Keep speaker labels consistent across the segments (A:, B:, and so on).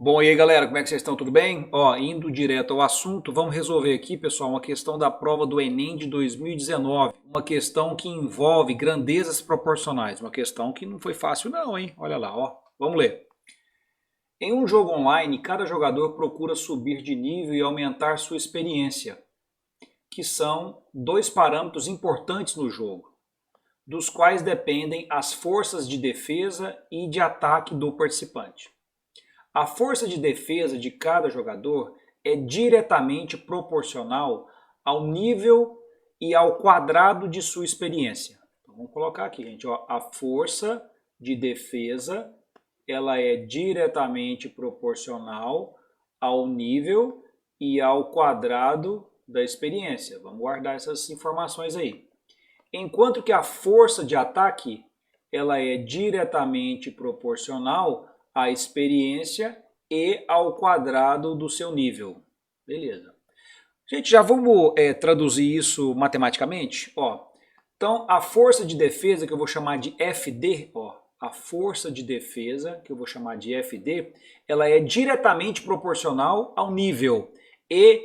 A: Bom, e aí galera, como é que vocês estão? Tudo bem? Ó, indo direto ao assunto, vamos resolver aqui, pessoal, uma questão da prova do Enem de 2019. Uma questão que envolve grandezas proporcionais. Uma questão que não foi fácil não, hein? Olha lá, ó. Vamos ler. Em um jogo online, cada jogador procura subir de nível e aumentar sua experiência, que são dois parâmetros importantes no jogo, dos quais dependem as forças de defesa e de ataque do participante. A força de defesa de cada jogador é diretamente proporcional ao nível e ao quadrado de sua experiência. Então, vamos colocar aqui, gente. Ó, a força de defesa ela é diretamente proporcional ao nível e ao quadrado da experiência. Vamos guardar essas informações aí. Enquanto que a força de ataque ela é diretamente proporcional à experiência e ao quadrado do seu nível. Beleza. Gente, já vamos traduzir isso matematicamente? Ó, então, a força de defesa, que eu vou chamar de FD, ó, a força de defesa, que eu vou chamar de FD, ela é diretamente proporcional ao nível e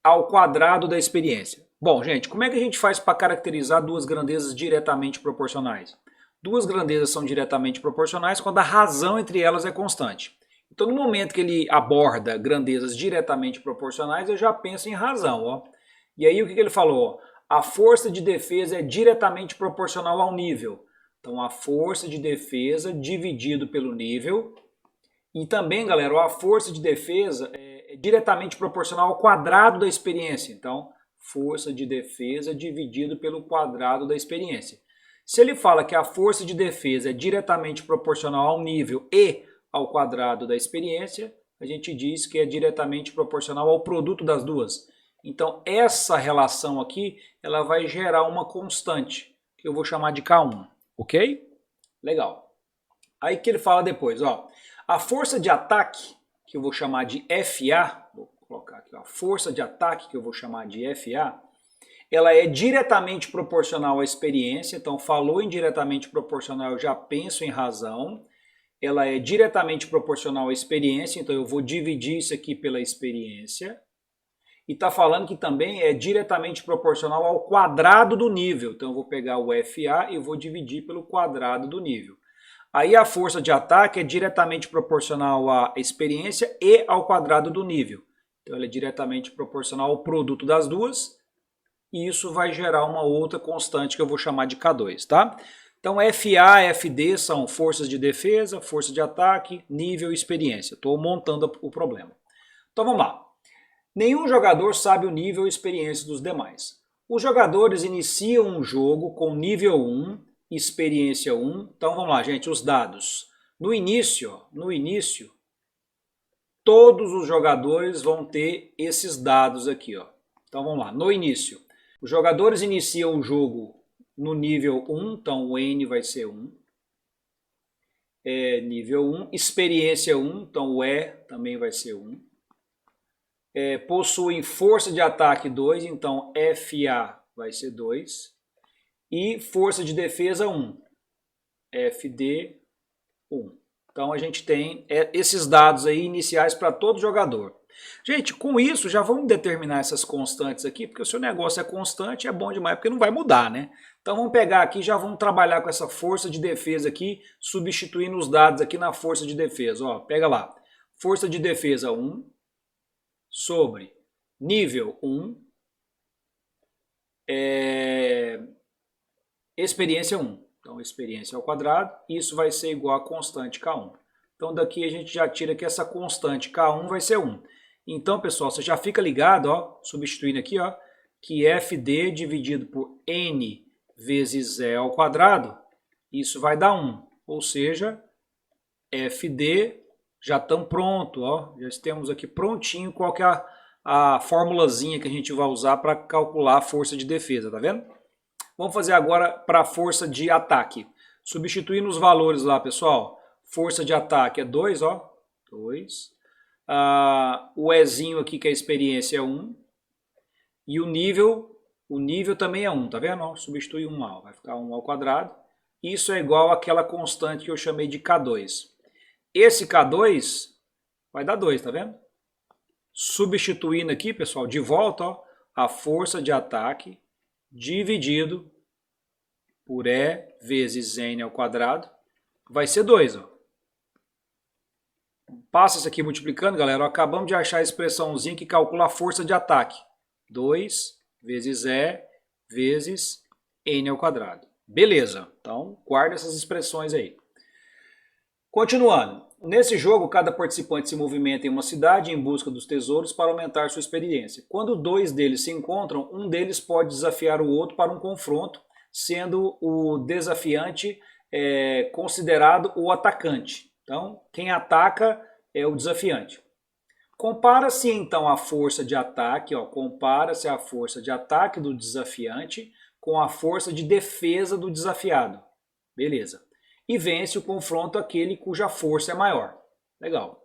A: ao quadrado da experiência. Bom, gente, como é que a gente faz para caracterizar duas grandezas diretamente proporcionais? Duas grandezas são diretamente proporcionais quando a razão entre elas é constante. Então, no momento que ele aborda grandezas diretamente proporcionais, eu já penso em razão. Ó. E aí, o que ele falou? A força de defesa é diretamente proporcional ao nível. Então, a força de defesa dividido pelo nível. E também, galera, a força de defesa é diretamente proporcional ao quadrado da experiência. Então, força de defesa dividido pelo quadrado da experiência. Se ele fala que a força de defesa é diretamente proporcional ao nível e ao quadrado da experiência, a gente diz que é diretamente proporcional ao produto das duas. Então, essa relação aqui, ela vai gerar uma constante, que eu vou chamar de K1, ok? Legal. Aí que ele fala depois, ó, a força de ataque, que eu vou chamar de FA, vou colocar aqui, ó, a força de ataque, que eu vou chamar de FA, ela é diretamente proporcional à experiência, então falou em diretamente proporcional, eu já penso em razão. Ela é diretamente proporcional à experiência, então eu vou dividir isso aqui pela experiência. E está falando que também é diretamente proporcional ao quadrado do nível, então eu vou pegar o FA e vou dividir pelo quadrado do nível. Aí a força de ataque é diretamente proporcional à experiência e ao quadrado do nível. Então ela é diretamente proporcional ao produto das duas, e isso vai gerar uma outra constante que eu vou chamar de K2, tá? Então FA e FD são forças de defesa, força de ataque, nível e experiência. Estou montando o problema. Então vamos lá. Nenhum jogador sabe o nível e experiência dos demais. Os jogadores iniciam um jogo com nível 1, experiência 1. Então vamos lá, gente, os dados. No início, todos os jogadores vão ter esses dados aqui, ó. Então vamos lá, no início. Os jogadores iniciam o jogo no nível 1, então o N vai ser 1. Nível 1. Experiência 1, então o E também vai ser 1. Possuem força de ataque 2, então FA vai ser 2. E força de defesa 1, FD 1. Então a gente tem esses dados aí iniciais para todo jogador. Gente, com isso já vamos determinar essas constantes aqui, porque se o negócio é constante é bom demais, porque não vai mudar, né? Então vamos pegar aqui e já vamos trabalhar com essa força de defesa aqui, substituindo os dados aqui na força de defesa. Ó, pega lá, força de defesa 1 sobre nível 1, experiência 1. Então experiência ao quadrado, isso vai ser igual a constante K1. Então daqui a gente já tira que essa constante K1 vai ser 1. Então, pessoal, você já fica ligado, ó, substituindo aqui, ó, que FD dividido por N vezes E ao quadrado, isso vai dar 1. Ou seja, FD já estão pronto, ó, já temos aqui prontinho qual que é a formulazinha que a gente vai usar para calcular a força de defesa, tá vendo? Vamos fazer agora para a força de ataque. Substituindo os valores lá, pessoal. Força de ataque é 2, ó, 2. O Ezinho aqui, que é a experiência, é 1. E o nível também é 1, tá vendo? Ó, substitui 1 lá, vai ficar 1 ao quadrado. Isso é igual àquela constante que eu chamei de K2. Esse K2 Vai dar 2, tá vendo? Substituindo aqui, pessoal, de volta, ó, a força de ataque dividido por E vezes N ao quadrado vai ser 2. Ó. Passa isso aqui multiplicando, galera. Ó, acabamos de achar a expressãozinha que calcula a força de ataque. 2 vezes E vezes N ao quadrado. Beleza, então guarda essas expressões aí. Continuando, nesse jogo cada participante se movimenta em uma cidade em busca dos tesouros para aumentar sua experiência. Quando 2 deles se encontram, um deles pode desafiar o outro para um confronto, sendo o desafiante considerado o atacante. Então, quem ataca é o desafiante. Compara-se então a força de ataque, compara-se a força de ataque do desafiante com a força de defesa do desafiado. Beleza. E vence o confronto aquele cuja força é maior. Legal.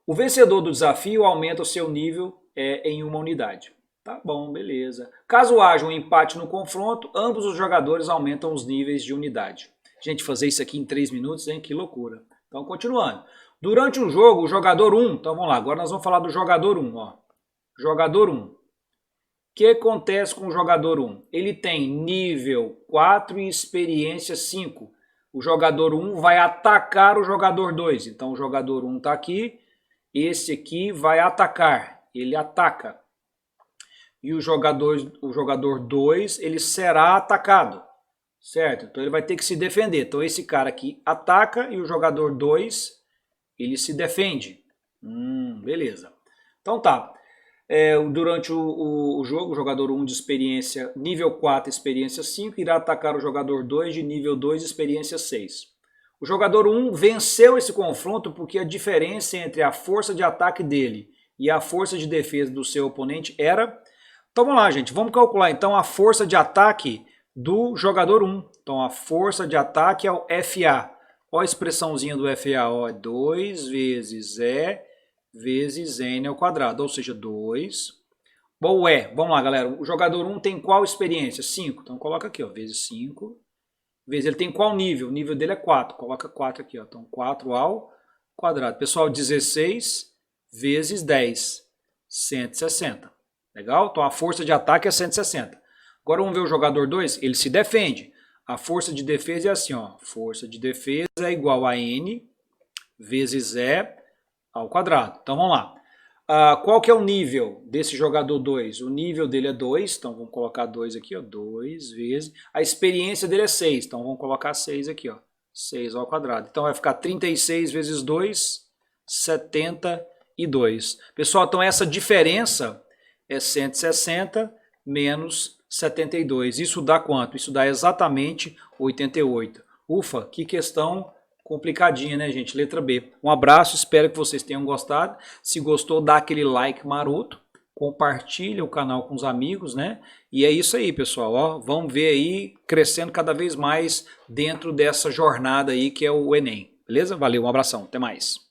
A: O vencedor do desafio aumenta o seu nível em uma unidade. Tá bom, beleza. Caso haja um empate no confronto, ambos os jogadores aumentam os níveis de unidade. Gente, fazer isso aqui em 3 minutos, hein? Que loucura. Então, continuando. Durante um jogo, o jogador 1, então vamos lá, agora nós vamos falar do jogador 1. Ó. Jogador 1. O que acontece com o jogador 1? Ele tem nível 4 e experiência 5. O jogador 1 vai atacar o jogador 2. Então o jogador 1 está aqui, esse aqui vai atacar, ele ataca. E o jogador 2, ele será atacado, certo? Então ele vai ter que se defender. Então esse cara aqui ataca e o jogador 2, ele se defende. Beleza. Então tá. Durante o jogo, o jogador 1 de experiência nível 4, experiência 5, irá atacar o jogador 2 de nível 2, experiência 6. O jogador 1 venceu esse confronto porque a diferença entre a força de ataque dele e a força de defesa do seu oponente era... Então vamos lá, gente. Vamos calcular então a força de ataque do jogador 1. Então a força de ataque é o FA. Olha a expressãozinha do FA, ó, 2 vezes E vezes N ao quadrado, ou seja, 2. Bom, vamos lá, galera, o jogador 1 tem qual experiência? 5, então coloca aqui, ó, vezes 5, vezes ele tem qual nível? O nível dele é 4, coloca 4 aqui, ó, então 4 ao quadrado. Pessoal, 16 vezes 10, 160, legal? Então a força de ataque é 160. Agora vamos ver o jogador 2, ele se defende. A força de defesa é assim, ó, força de defesa é igual a N vezes E ao quadrado. Então vamos lá. Qual que é o nível desse jogador 2? O nível dele é 2, então vamos colocar 2 aqui, ó, 2 vezes. A experiência dele é 6, então vamos colocar 6 aqui, ó, 6 ao quadrado. Então vai ficar 36 vezes 2, 72. Pessoal, então essa diferença é 160 menos 72. Isso dá quanto? Isso dá exatamente 88. Ufa, que questão complicadinha, né, gente? Letra B. Um abraço, espero que vocês tenham gostado. Se gostou, dá aquele like maroto, compartilha o canal com os amigos, né? E é isso aí, pessoal. Ó, vamos ver aí crescendo cada vez mais dentro dessa jornada aí que é o Enem. Beleza? Valeu, um abração, até mais.